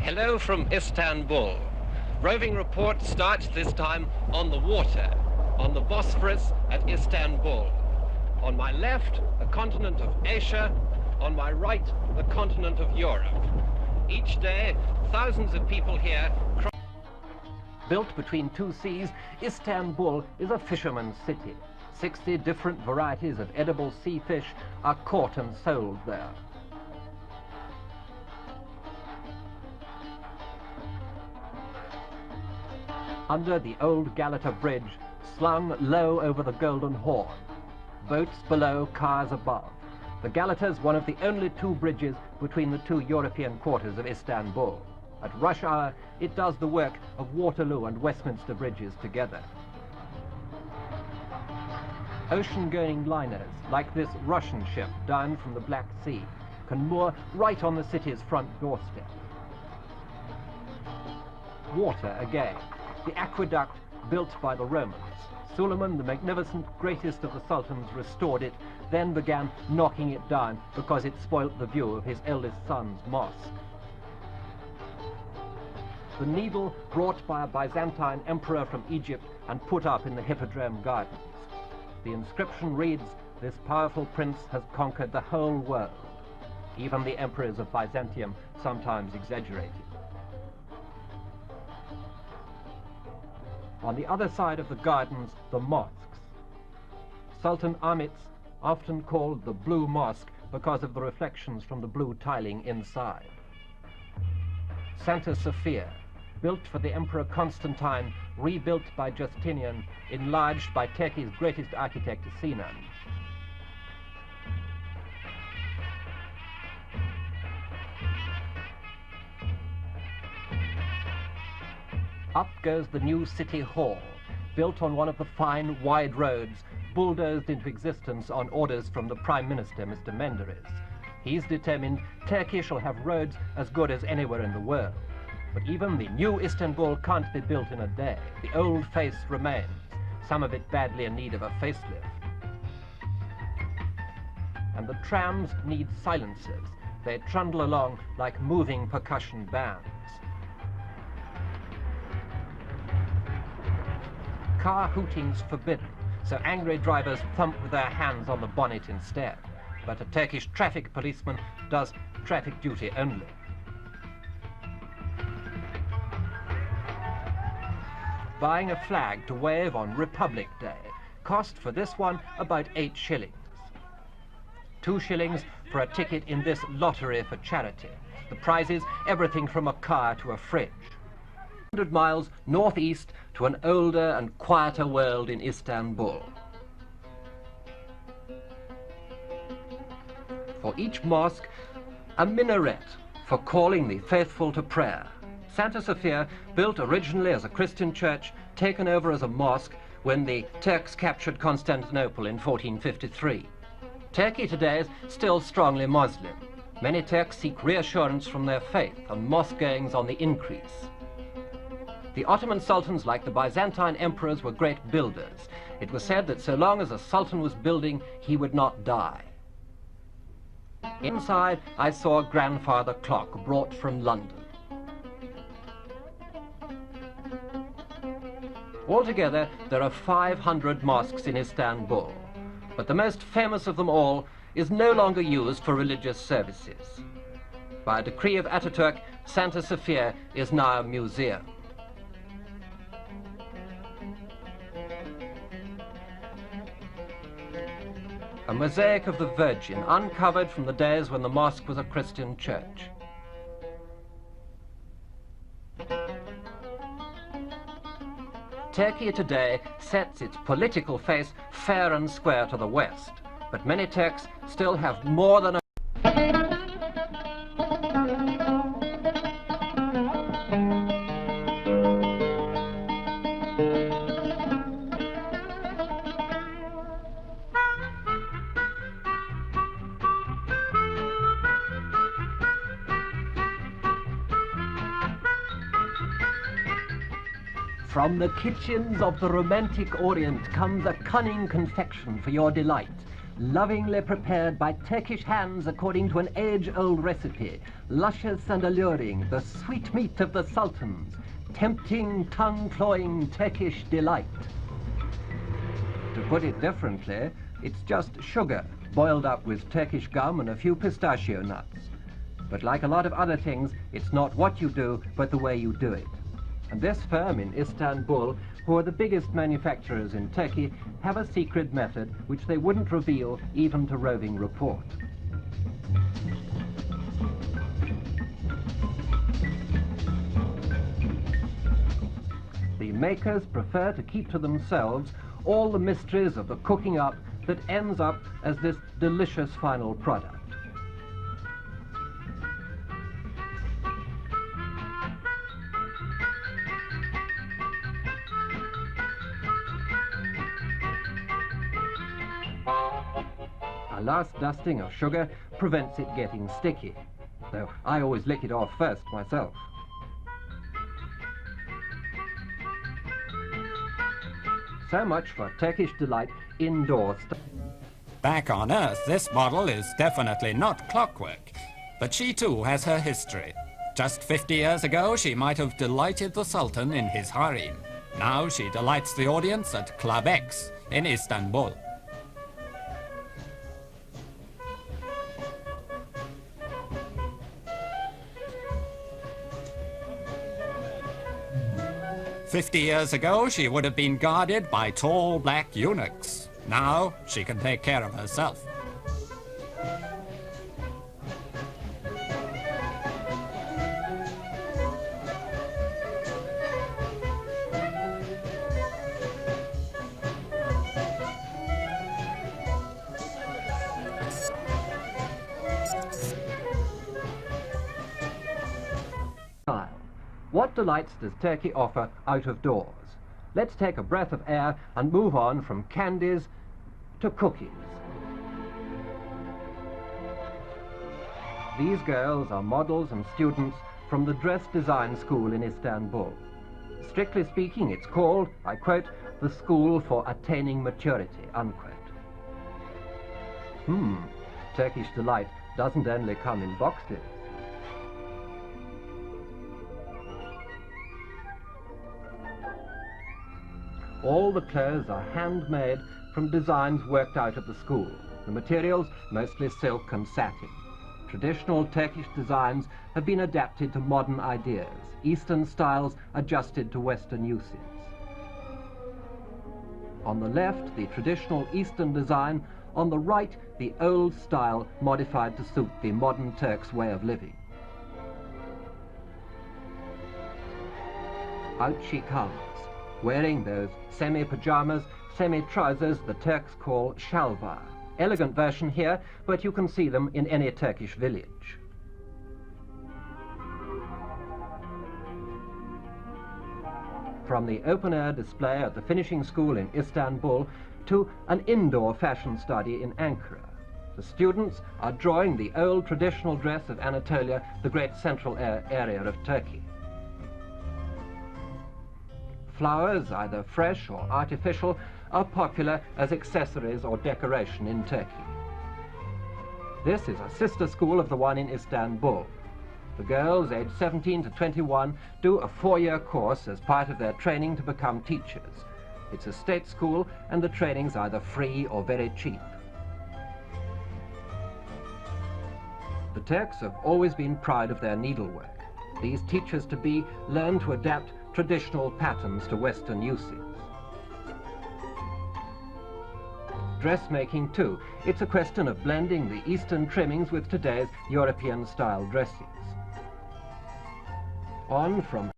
Hello from Istanbul. Roving report starts this time on the water, on the Bosphorus at Istanbul. On my left, the continent of Asia. On my right, the continent of Europe. Each day, thousands of people here cross. Built between two seas, Istanbul is a fisherman's city. 60 different varieties of edible sea fish are caught and sold there. Under the old Galata Bridge, slung low over the Golden Horn. Boats below, cars above. The Galata is one of the only two bridges between the two European quarters of Istanbul. At rush hour, it does the work of Waterloo and Westminster bridges together. Ocean-going liners, like this Russian ship down from the Black Sea, can moor right on the city's front doorstep. Water again. The aqueduct built by the Romans. Suleiman the Magnificent, greatest of the sultans, restored it, then began knocking it down because it spoilt the view of his eldest son's mosque. The needle brought by a Byzantine emperor from Egypt and put up in the Hippodrome Gardens. The inscription reads, "This powerful prince has conquered the whole world." Even the emperors of Byzantium sometimes exaggerated. On the other side of the gardens, the mosques. Sultan Ahmet's, often called the Blue Mosque because of the reflections from the blue tiling inside. Santa Sophia, built for the Emperor Constantine, rebuilt by Justinian, enlarged by Turkey's greatest architect, Sinan. Up goes the new City Hall, built on one of the fine, wide roads, bulldozed into existence on orders from the Prime Minister, Mr. Menderes. He's determined Turkey shall have roads as good as anywhere in the world. But even the new Istanbul can't be built in a day. The old face remains, some of it badly in need of a facelift. And the trams need silencers. They trundle along like moving percussion bands. Car hooting's forbidden, so angry drivers thump with their hands on the bonnet instead. But a Turkish traffic policeman does traffic duty only. Buying a flag to wave on Republic Day cost for this one about 8 shillings. 2 shillings for a ticket in this lottery for charity. The prizes, everything from a car to a fridge. 100 miles northeast to an older and quieter world in Istanbul. For each mosque, a minaret for calling the faithful to prayer. Santa Sophia, built originally as a Christian church, taken over as a mosque when the Turks captured Constantinople in 1453. Turkey today is still strongly Muslim. Many Turks seek reassurance from their faith, and mosque-going's on the increase. The Ottoman sultans, like the Byzantine emperors, were great builders. It was said that so long as a sultan was building, he would not die. Inside, I saw a grandfather clock brought from London. Altogether, there are 500 mosques in Istanbul, but the most famous of them all is no longer used for religious services. By a decree of Ataturk, Santa Sophia is now a museum. A mosaic of the Virgin, uncovered from the days when the mosque was a Christian church. Turkey today sets its political face fair and square to the west, but many Turks still have more than a From the kitchens of the romantic Orient comes a cunning confection for your delight. lovingly prepared by Turkish hands according to an age-old recipe, luscious and alluring, the sweet meat of the sultans, tempting, tongue-cloying Turkish delight. To put it differently, it's just sugar, boiled up with Turkish gum and a few pistachio nuts. But like a lot of other things, it's not what you do, but the way you do it. And this firm in Istanbul, who are the biggest manufacturers in Turkey, have a secret method which they wouldn't reveal even to roving report. The makers prefer to keep to themselves all the mysteries of the cooking up that ends up as this delicious final product. A last dusting of sugar prevents it getting sticky, though I always lick it off first myself. So much for Turkish delight indoors. Back on Earth, this model is definitely not clockwork, but she too has her history. Just 50 years ago, she might have delighted the Sultan in his harem. Now she delights the audience at Club X in Istanbul. "50 years ago, she would have been guarded by tall black eunuchs. Now, she can take care of herself." What delights does Turkey offer out of doors? Let's take a breath of air and move on from candies to cookies. These girls are models and students from the Dress Design School in Istanbul. Strictly speaking, it's called, I quote, the School for Attaining Maturity, unquote. Turkish delight doesn't only come in boxes. All the clothes are handmade from designs worked out at the school. The materials, mostly silk and satin. Traditional Turkish designs have been adapted to modern ideas, Eastern styles adjusted to Western uses. On the left, the traditional Eastern design. On the right, the old style modified to suit the modern Turk's way of living. Out she comes, wearing those semi-pajamas, semi-trousers the Turks call shalvar. Elegant version here, but you can see them in any Turkish village. From the open-air display at the finishing school in Istanbul to an indoor fashion study in Ankara. The students are drawing the old traditional dress of Anatolia, the great central area of Turkey. Flowers, either fresh or artificial, are popular as accessories or decoration in Turkey. This is a sister school of the one in Istanbul. The girls, aged 17 to 21, do a 4-year course as part of their training to become teachers. It's a state school, and the training's either free or very cheap. The Turks have always been proud of their needlework. These teachers-to-be learn to adapt traditional patterns to Western uses. Dressmaking, too. It's a question of blending the Eastern trimmings with today's European-style dresses. On from